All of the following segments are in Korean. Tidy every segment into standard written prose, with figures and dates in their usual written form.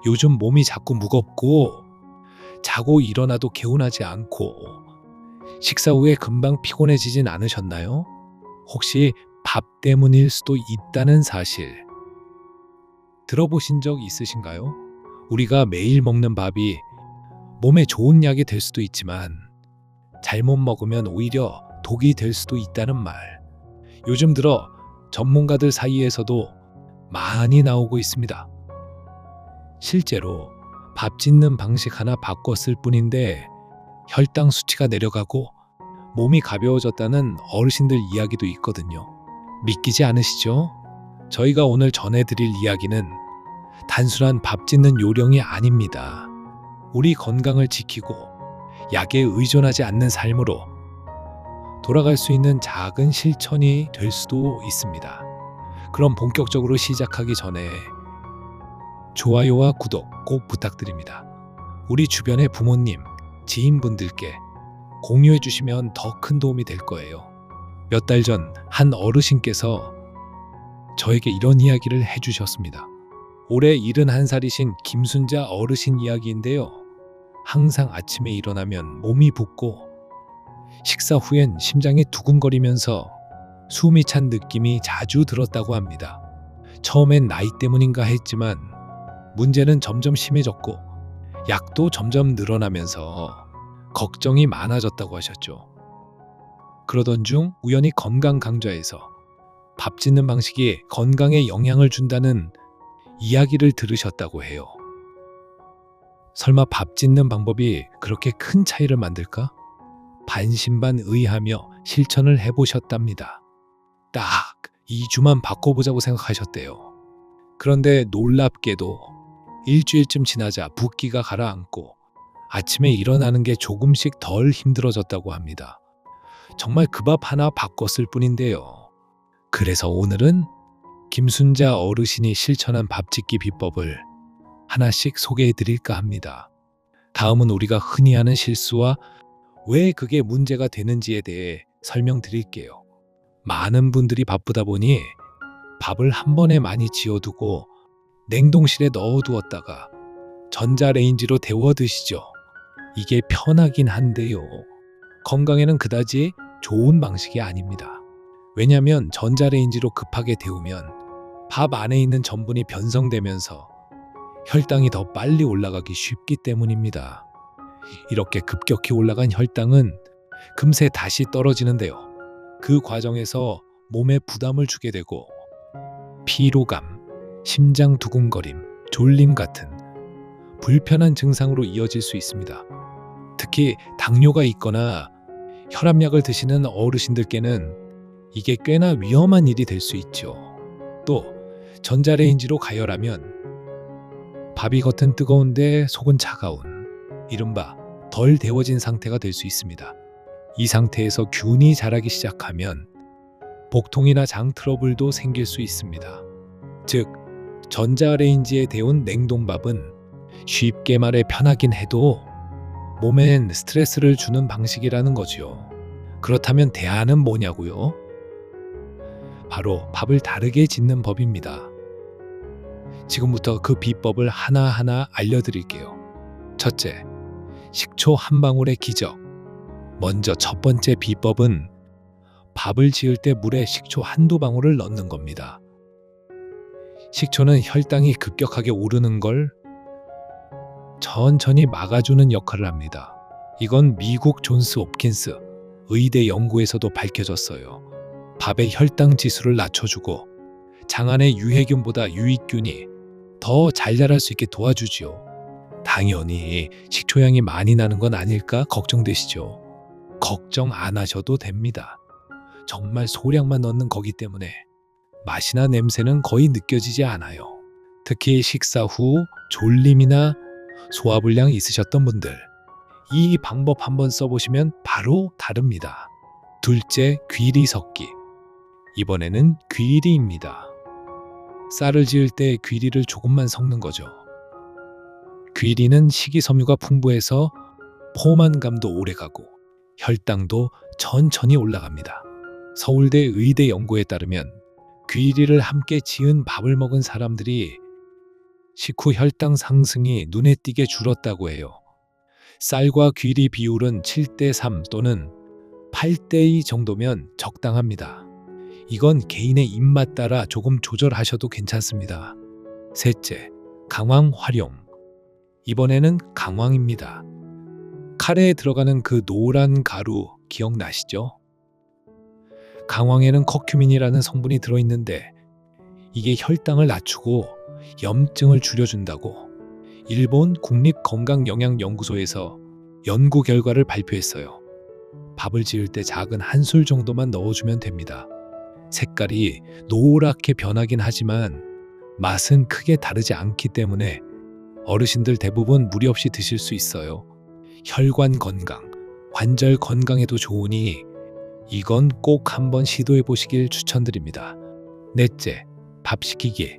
요즘 몸이 자꾸 무겁고 자고 일어나도 개운하지 않고 식사 후에 금방 피곤해지진 않으셨나요? 혹시 밥 때문일 수도 있다는 사실 들어보신 적 있으신가요? 우리가 매일 먹는 밥이 몸에 좋은 약이 될 수도 있지만 잘못 먹으면 오히려 독이 될 수도 있다는 말. 요즘 들어 전문가들 사이에서도 많이 나오고 있습니다. 실제로 밥 짓는 방식 하나 바꿨을 뿐인데 혈당 수치가 내려가고 몸이 가벼워졌다는 어르신들 이야기도 있거든요. 믿기지 않으시죠? 저희가 오늘 전해드릴 이야기는 단순한 밥 짓는 요령이 아닙니다. 우리 건강을 지키고 약에 의존하지 않는 삶으로 돌아갈 수 있는 작은 실천이 될 수도 있습니다. 그럼 본격적으로 시작하기 전에 좋아요와 구독 꼭 부탁드립니다. 우리 주변의 부모님, 지인분들께 공유해 주시면 더 큰 도움이 될 거예요. 몇 달 전 한 어르신께서 저에게 이런 이야기를 해주셨습니다. 올해 71살이신 김순자 어르신 이야기인데요. 항상 아침에 일어나면 몸이 붓고 식사 후엔 심장이 두근거리면서 숨이 찬 느낌이 자주 들었다고 합니다. 처음엔 나이 때문인가 했지만 문제는 점점 심해졌고 약도 점점 늘어나면서 걱정이 많아졌다고 하셨죠. 그러던 중 우연히 건강 강좌에서 밥 짓는 방식이 건강에 영향을 준다는 이야기를 들으셨다고 해요. 설마 밥 짓는 방법이 그렇게 큰 차이를 만들까? 반신반의하며 실천을 해보셨답니다. 딱 2주만 바꿔보자고 생각하셨대요. 그런데 놀랍게도 일주일쯤 지나자 붓기가 가라앉고 아침에 일어나는 게 조금씩 덜 힘들어졌다고 합니다. 정말 그 밥 하나 바꿨을 뿐인데요. 그래서 오늘은 김순자 어르신이 실천한 밥 짓기 비법을 하나씩 소개해 드릴까 합니다. 다음은 우리가 흔히 하는 실수와 왜 그게 문제가 되는지에 대해 설명드릴게요. 많은 분들이 바쁘다 보니 밥을 한 번에 많이 지어두고 냉동실에 넣어두었다가 전자레인지로 데워 드시죠. 이게 편하긴 한데요. 건강에는 그다지 좋은 방식이 아닙니다. 왜냐하면 전자레인지로 급하게 데우면 밥 안에 있는 전분이 변성되면서 혈당이 더 빨리 올라가기 쉽기 때문입니다. 이렇게 급격히 올라간 혈당은 금세 다시 떨어지는데요. 그 과정에서 몸에 부담을 주게 되고 피로감, 심장 두근거림, 졸림 같은 불편한 증상으로 이어질 수 있습니다. 특히 당뇨가 있거나 혈압약을 드시는 어르신들께는 이게 꽤나 위험한 일이 될 수 있죠. 또 전자레인지로 가열하면 밥이 겉은 뜨거운데 속은 차가운 이른바 덜 데워진 상태가 될 수 있습니다. 이 상태에서 균이 자라기 시작하면 복통이나 장 트러블도 생길 수 있습니다. 즉 전자레인지에 데운 냉동밥은 쉽게 말해 편하긴 해도 몸엔 스트레스를 주는 방식이라는 거죠. 그렇다면 대안은 뭐냐고요? 바로 밥을 다르게 짓는 법입니다. 지금부터 그 비법을 하나하나 알려드릴게요. 첫째, 식초 한 방울의 기적. 먼저 첫 번째 비법은 밥을 지을 때 물에 식초 한두 방울을 넣는 겁니다. 식초는 혈당이 급격하게 오르는 걸 천천히 막아주는 역할을 합니다. 이건 미국 존스 홉킨스 의대 연구에서도 밝혀졌어요. 밥의 혈당 지수를 낮춰주고 장 안의 유해균보다 유익균이 더 잘 자랄 수 있게 도와주지요. 당연히 식초향이 많이 나는 건 아닐까 걱정되시죠? 걱정 안 하셔도 됩니다. 정말 소량만 넣는 거기 때문에 맛이나 냄새는 거의 느껴지지 않아요. 특히 식사 후 졸림이나 소화불량 있으셨던 분들, 이 방법 한번 써보시면 바로 다릅니다. 둘째, 귀리 섞기. 이번에는 귀리입니다. 쌀을 지을 때 귀리를 조금만 섞는 거죠. 귀리는 식이섬유가 풍부해서 포만감도 오래가고 혈당도 천천히 올라갑니다. 서울대 의대 연구에 따르면 귀리를 함께 지은 밥을 먹은 사람들이 식후 혈당 상승이 눈에 띄게 줄었다고 해요. 쌀과 귀리 비율은 7대3 또는 8대2 정도면 적당합니다. 이건 개인의 입맛 따라 조금 조절하셔도 괜찮습니다. 셋째, 강황 활용. 이번에는 강황입니다. 카레에 들어가는 그 노란 가루 기억나시죠? 강황에는 커큐민이라는 성분이 들어있는데 이게 혈당을 낮추고 염증을 줄여준다고 일본 국립건강영양연구소에서 연구 결과를 발표했어요. 밥을 지을 때 작은 한 술 정도만 넣어주면 됩니다. 색깔이 노랗게 변하긴 하지만 맛은 크게 다르지 않기 때문에 어르신들 대부분 무리 없이 드실 수 있어요. 혈관 건강, 관절 건강에도 좋으니 이건 꼭 한번 시도해 보시길 추천드립니다. 넷째, 밥 시키기.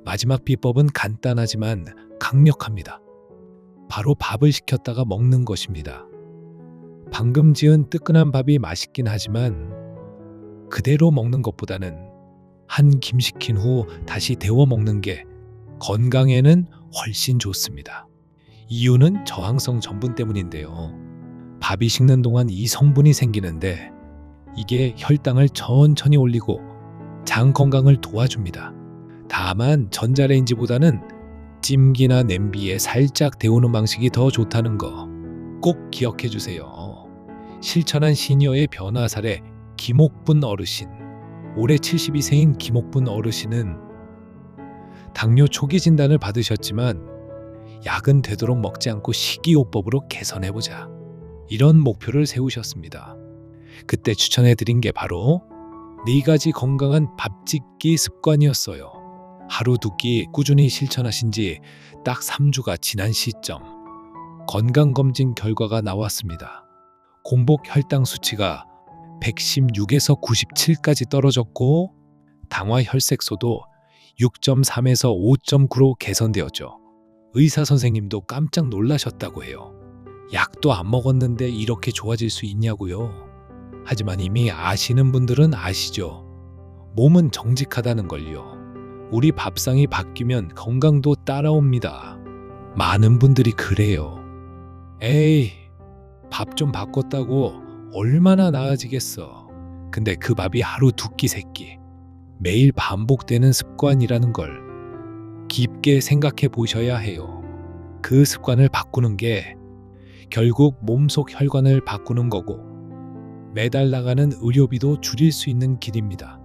마지막 비법은 간단하지만 강력합니다. 바로 밥을 시켰다가 먹는 것입니다. 방금 지은 뜨끈한 밥이 맛있긴 하지만 그대로 먹는 것보다는 한 김 식힌 후 다시 데워 먹는 게 건강에는 훨씬 좋습니다. 이유는 저항성 전분 때문인데요. 밥이 식는 동안 이 성분이 생기는데 이게 혈당을 천천히 올리고 장 건강을 도와줍니다. 다만 전자레인지보다는 찜기나 냄비에 살짝 데우는 방식이 더 좋다는 거 꼭 기억해 주세요. 실천한 시니어의 변화 사례 김옥분 어르신. 올해 72세인 김옥분 어르신은 당뇨 초기 진단을 받으셨지만 약은 되도록 먹지 않고 식이요법으로 개선해보자. 이런 목표를 세우셨습니다. 그때 추천해드린 게 바로 4가지 건강한 밥 짓기 습관이었어요. 하루 2끼 꾸준히 실천하신 지 딱 3주가 지난 시점 건강검진 결과가 나왔습니다. 공복 혈당 수치가 116에서 97까지 떨어졌고 당화 혈색소도 6.3에서 5.9로 개선되었죠. 의사 선생님도 깜짝 놀라셨다고 해요. 약도 안 먹었는데 이렇게 좋아질 수 있냐고요. 하지만 이미 아시는 분들은 아시죠. 몸은 정직하다는 걸요. 우리 밥상이 바뀌면 건강도 따라옵니다. 많은 분들이 그래요. 에이, 밥 좀 바꿨다고 얼마나 나아지겠어. 근데 그 밥이 하루 2끼 3끼 매일 반복되는 습관이라는 걸 깊게 생각해 보셔야 해요. 그 습관을 바꾸는 게 결국 몸속 혈관을 바꾸는 거고 매달 나가는 의료비도 줄일 수 있는 길입니다.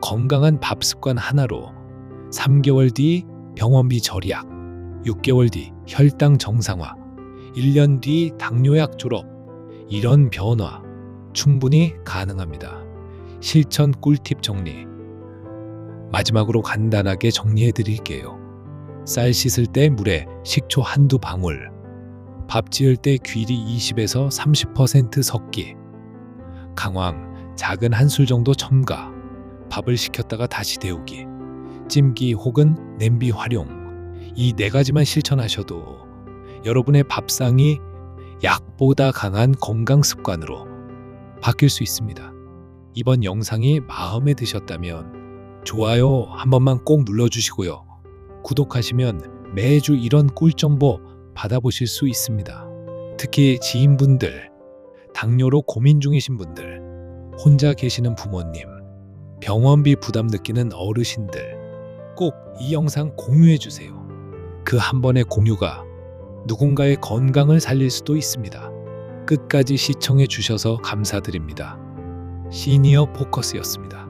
건강한 밥 습관 하나로 3개월 뒤 병원비 절약, 6개월 뒤 혈당 정상화, 1년 뒤 당뇨약 졸업, 이런 변화 충분히 가능합니다. 실천 꿀팁 정리. 마지막으로 간단하게 정리해 드릴게요. 쌀 씻을 때 물에 식초 한두 방울, 밥 지을 때 귀리 20에서 30% 섞기, 강황 작은 한 술 정도 첨가, 밥을 식혔다가 다시 데우기, 찜기 혹은 냄비 활용. 이 4가지만 실천하셔도 여러분의 밥상이 약보다 강한 건강 습관으로 바뀔 수 있습니다. 이번 영상이 마음에 드셨다면 좋아요 한 번만 꼭 눌러주시고요. 구독하시면 매주 이런 꿀정보 받아보실 수 있습니다. 특히 지인분들, 당뇨로 고민 중이신 분들, 혼자 계시는 부모님, 병원비 부담 느끼는 어르신들 꼭 이 영상 공유해주세요. 그 한 번의 공유가 누군가의 건강을 살릴 수도 있습니다. 끝까지 시청해 주셔서 감사드립니다. 시니어 포커스였습니다.